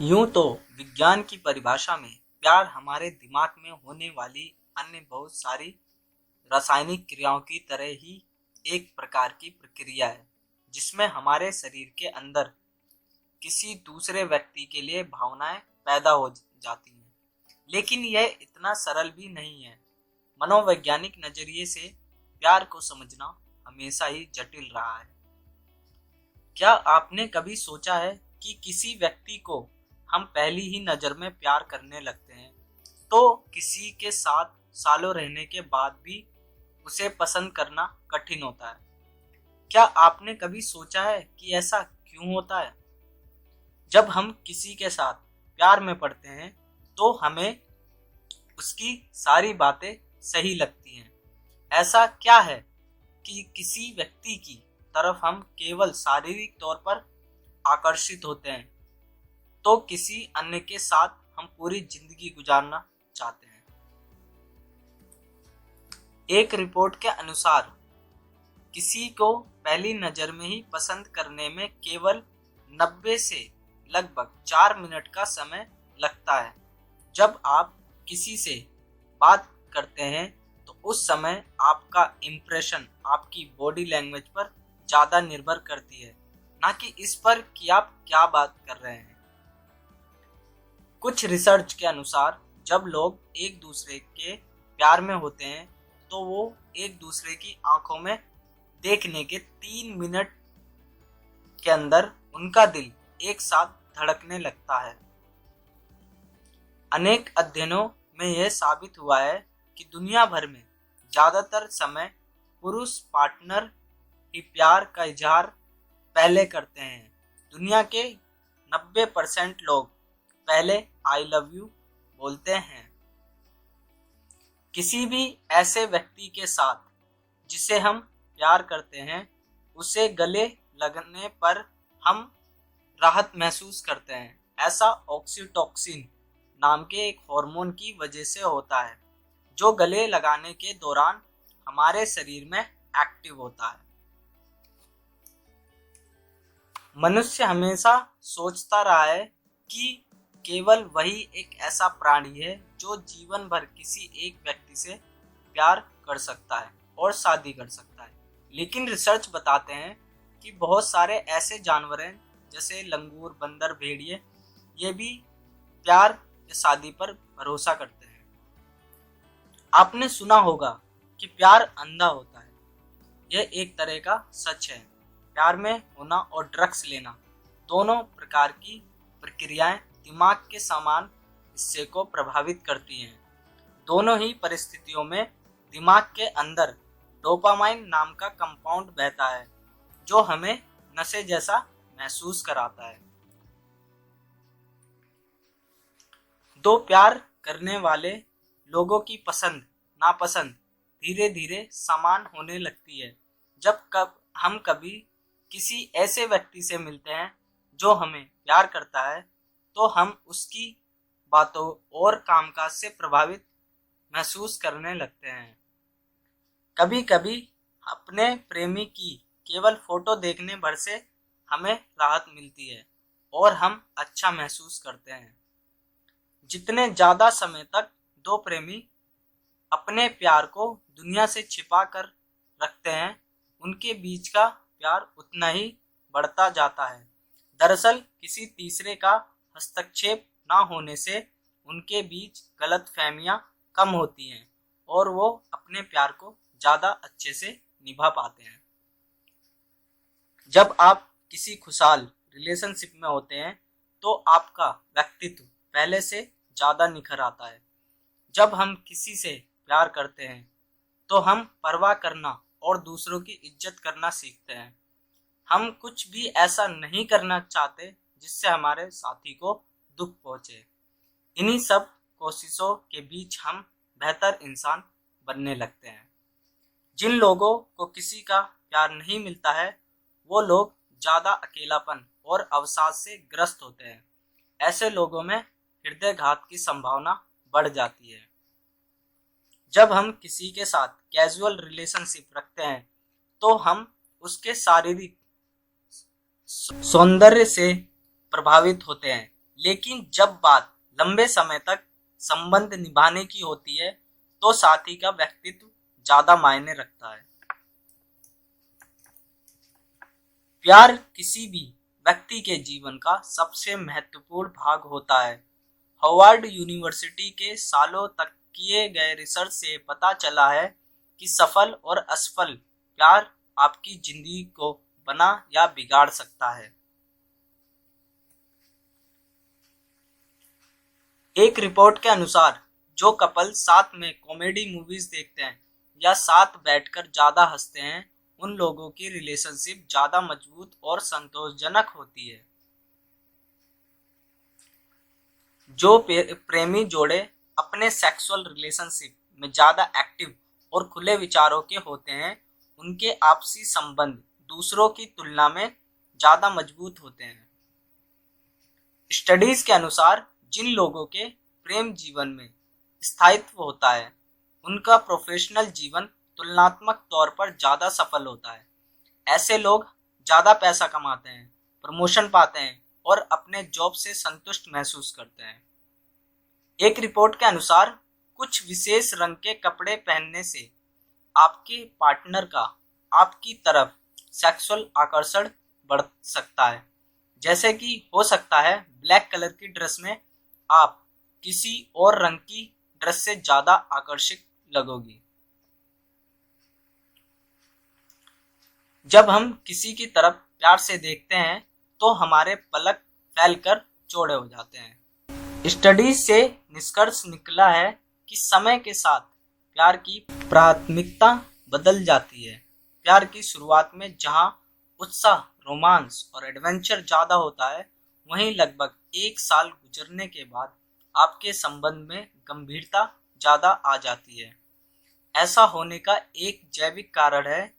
यूं तो विज्ञान की परिभाषा में प्यार हमारे दिमाग में होने वाली अन्य बहुत सारी रासायनिक क्रियाओं की तरह ही एक प्रकार की प्रक्रिया है जिसमें हमारे शरीर के अंदर किसी दूसरे व्यक्ति के लिए भावनाएं पैदा हो जाती हैं। लेकिन यह इतना सरल भी नहीं है। मनोवैज्ञानिक नजरिए से प्यार को समझना हमेशा ही जटिल रहा है। क्या आपने कभी सोचा है कि किसी व्यक्ति को हम पहली ही नजर में प्यार करने लगते हैं तो किसी के साथ सालों रहने के बाद भी उसे पसंद करना कठिन होता है? क्या आपने कभी सोचा है कि ऐसा क्यों होता है? जब हम किसी के साथ प्यार में पड़ते हैं तो हमें उसकी सारी बातें सही लगती हैं। ऐसा क्या है कि किसी व्यक्ति की तरफ हम केवल शारीरिक तौर पर आकर्षित होते हैं तो किसी अन्य के साथ हम पूरी जिंदगी गुजारना चाहते हैं? एक रिपोर्ट के अनुसार किसी को पहली नजर में ही पसंद करने में केवल 90 से लगभग 4 मिनट का समय लगता है। जब आप किसी से बात करते हैं तो उस समय आपका इम्प्रेशन आपकी बॉडी लैंग्वेज पर ज़्यादा निर्भर करती है, ना कि इस पर कि आप क्या बात कर रहे हैं। कुछ रिसर्च के अनुसार जब लोग एक दूसरे के प्यार में होते हैं तो वो एक दूसरे की आंखों में देखने के 3 मिनट के अंदर उनका दिल एक साथ धड़कने लगता है। अनेक अध्ययनों में यह साबित हुआ है कि दुनिया भर में ज्यादातर समय पुरुष पार्टनर ही प्यार का इजहार पहले करते हैं। दुनिया के 90% लोग पहले आई लव यू बोलते हैं। किसी भी ऐसे व्यक्ति के साथ जिसे हम प्यार करते हैं उसे गले लगने पर हम राहत महसूस करते हैं। ऐसा ऑक्सीटोसिन नाम के एक हार्मोन की वजह से होता है जो गले लगाने के दौरान हमारे शरीर में एक्टिव होता है। मनुष्य हमेशा सोचता रहा है कि केवल वही एक ऐसा प्राणी है जो जीवन भर किसी एक व्यक्ति से प्यार कर सकता है और शादी कर सकता है। लेकिन रिसर्च बताते हैं कि बहुत सारे ऐसे जानवर हैं जैसे लंगूर, बंदर, भेड़िए, ये भी प्यार या शादी पर भरोसा करते हैं। आपने सुना होगा कि प्यार अंधा होता है। यह एक तरह का सच है। प्यार में होना और ड्रग्स लेना दोनों प्रकार की प्रक्रियाएं दिमाग के समान हिस्से को प्रभावित करती हैं। दोनों ही परिस्थितियों में दिमाग के अंदर डोपामाइन नाम का कंपाउंड बहता है जो हमें नशे जैसा महसूस कराता है। दो प्यार करने वाले लोगों की पसंद नापसंद धीरे धीरे समान होने लगती है। जब हम कभी किसी ऐसे व्यक्ति से मिलते हैं जो हमें प्यार करता है तो हम उसकी बातों और कामकाज से प्रभावित महसूस करने लगते हैं। कभी कभी अपने प्रेमी की केवल फोटो देखने भर से हमें राहत मिलती है और हम अच्छा महसूस करते हैं। जितने ज़्यादा समय तक दो प्रेमी अपने प्यार को दुनिया से छिपा कर रखते हैं उनके बीच का प्यार उतना ही बढ़ता जाता है। दरअसल किसी तीसरे का हस्तक्षेप ना होने से उनके बीच गलतफहमियां कम होती हैं और वो अपने प्यार को ज़्यादा अच्छे से निभा पाते हैं। जब आप किसी खुशहाल रिलेशनशिप में होते हैं तो आपका व्यक्तित्व पहले से ज़्यादा निखर आता है। जब हम किसी से प्यार करते हैं तो हम परवाह करना और दूसरों की इज्जत करना सीखते हैं। हम कुछ भी ऐसा नहीं करना चाहते जिससे हमारे साथी को दुख पहुंचे। इन्हीं सब कोशिशों के बीच हम बेहतर इंसान बनने लगते हैं। जिन लोगों को किसी का प्यार नहीं मिलता है वो लोग ज़्यादा अकेलापन और अवसाद से ग्रस्त होते हैं। ऐसे लोगों में हृदयघात की संभावना बढ़ जाती है। जब हम किसी के साथ कैजुअल रिलेशनशिप रखते हैं तो हम उसके शारीरिक सौंदर्य से प्रभावित होते हैं। लेकिन जब बात लंबे समय तक संबंध निभाने की होती है तो साथी का व्यक्तित्व ज्यादा मायने रखता है। प्यार किसी भी व्यक्ति के जीवन का सबसे महत्वपूर्ण भाग होता है। हार्वर्ड यूनिवर्सिटी के सालों तक किए गए रिसर्च से पता चला है कि सफल और असफल प्यार आपकी जिंदगी को बना या बिगाड़ सकता है। एक रिपोर्ट के अनुसार जो कपल साथ में कॉमेडी मूवीज देखते हैं या साथ बैठकर ज्यादा हंसते हैं, उन लोगों की रिलेशनशिप ज्यादा मजबूत और संतोषजनक होती है। जो प्रेमी जोड़े अपने सेक्सुअल रिलेशनशिप में ज्यादा एक्टिव और खुले विचारों के होते हैं, उनके आपसी संबंध दूसरों की तुलना में ज्यादा मजबूत होते हैं। स्टडीज के अनुसार जिन लोगों के प्रेम जीवन में स्थायित्व होता है, उनका प्रोफेशनल जीवन तुलनात्मक तौर पर ज्यादा सफल होता है। ऐसे लोग ज्यादा पैसा कमाते हैं, प्रमोशन पाते हैं और अपने जॉब से संतुष्ट महसूस करते हैं। एक रिपोर्ट के अनुसार कुछ विशेष रंग के कपड़े पहनने से आपके पार्टनर का आपकी तरफ सेक्सुअल आकर्षण बढ़ सकता है। जैसे कि हो सकता है ब्लैक कलर की ड्रेस में आप किसी और रंग की ड्रेस से ज्यादा आकर्षित लगोगी। जब हम किसी की तरफ प्यार से देखते हैं तो हमारे पलक फैलकर चौड़े हो जाते हैं। स्टडीज से निष्कर्ष निकला है कि समय के साथ प्यार की प्राथमिकता बदल जाती है। प्यार की शुरुआत में जहां उत्साह, रोमांस और एडवेंचर ज्यादा होता है, वहीं लगभग 1 साल गुजरने के बाद आपके संबंध में गंभीरता ज्यादा आ जाती है। ऐसा होने का एक जैविक कारण है।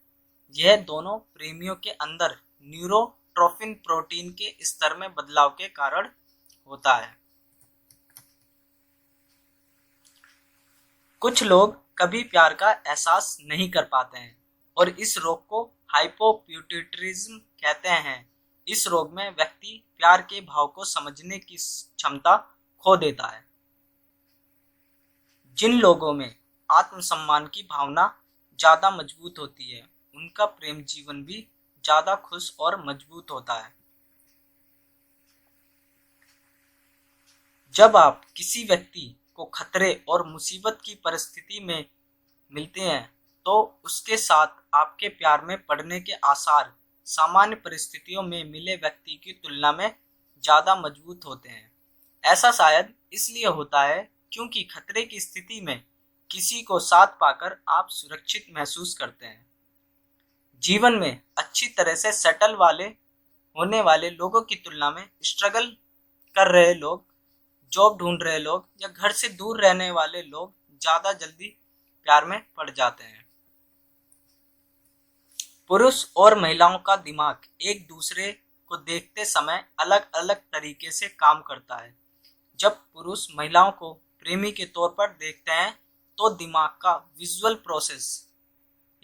यह दोनों प्रेमियों के अंदर न्यूरोट्रोफिन प्रोटीन के स्तर में बदलाव के कारण होता है। कुछ लोग कभी प्यार का एहसास नहीं कर पाते हैं और इस रोग को हाइपोप्यूटिट्रिज्म कहते हैं। इस रोग में व्यक्ति प्यार के भाव को समझने की क्षमता खो देता है। जिन लोगों में आत्मसम्मान की भावना ज्यादा मजबूत होती है, उनका प्रेम जीवन भी ज्यादा खुश और मजबूत होता है। जब आप किसी व्यक्ति को खतरे और मुसीबत की परिस्थिति में मिलते हैं, तो उसके साथ आपके प्यार में पड़ने के आसार सामान्य परिस्थितियों में मिले व्यक्ति की तुलना में ज्यादा मजबूत होते हैं। ऐसा शायद इसलिए होता है क्योंकि खतरे की स्थिति में किसी को साथ पाकर आप सुरक्षित महसूस करते हैं। जीवन में अच्छी तरह से सेटल होने वाले लोगों की तुलना में स्ट्रगल कर रहे लोग, जॉब ढूंढ रहे लोग या घर से दूर रहने वाले लोग ज्यादा जल्दी प्यार में पड़ जाते हैं। पुरुष और महिलाओं का दिमाग एक दूसरे को देखते समय अलग अलग तरीके से काम करता है। जब पुरुष महिलाओं को प्रेमी के तौर पर देखते हैं तो दिमाग का विजुअल प्रोसेस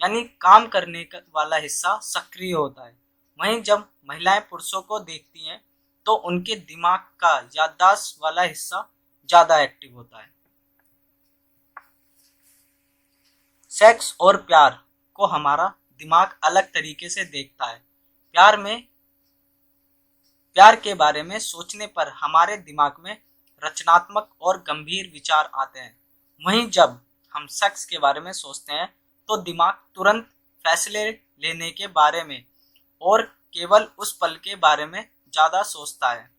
यानी काम करने वाला हिस्सा सक्रिय होता है। वहीं जब महिलाएं पुरुषों को देखती हैं तो उनके दिमाग का याददाश्त वाला हिस्सा ज्यादा एक्टिव होता है। सेक्स और प्यार को हमारा दिमाग अलग तरीके से देखता है। प्यार के बारे में सोचने पर हमारे दिमाग में रचनात्मक और गंभीर विचार आते हैं। वहीं जब हम सेक्स के बारे में सोचते हैं तो दिमाग तुरंत फैसले लेने के बारे में और केवल उस पल के बारे में ज्यादा सोचता है।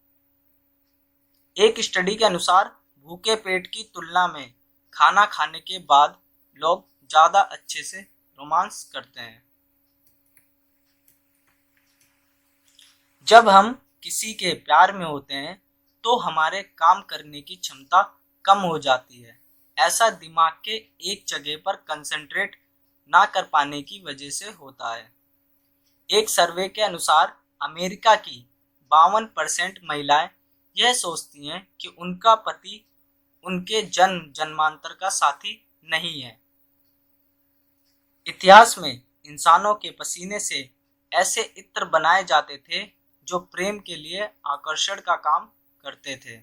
एक स्टडी के अनुसार भूखे पेट की तुलना में खाना खाने के बाद लोग ज्यादा अच्छे से रोमांस करते हैं। जब हम किसी के प्यार में होते हैं तो हमारे काम करने की क्षमता कम हो जाती है। ऐसा दिमाग के एक जगह पर कंसंट्रेट ना कर पाने की वजह से होता है। एक सर्वे के अनुसार अमेरिका की 52% महिलाएं यह सोचती हैं कि उनका पति उनके जन्मांतर का साथी नहीं है। इतिहास में इंसानों के पसीने से ऐसे इत्र बनाए जाते थे जो प्रेम के लिए आकर्षण का काम करते थे।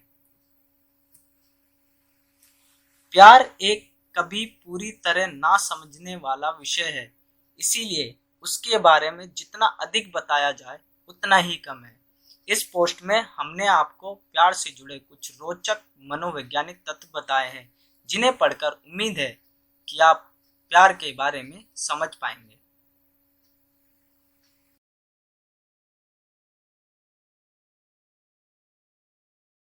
प्यार एक कभी पूरी तरह ना समझने वाला विषय है, इसीलिए उसके बारे में जितना अधिक बताया जाए उतना ही कम है। इस पोस्ट में हमने आपको प्यार से जुड़े कुछ रोचक मनोवैज्ञानिक तथ्य बताए हैं, जिन्हें पढ़कर उम्मीद है कि आप प्यार के बारे में समझ पाएंगे।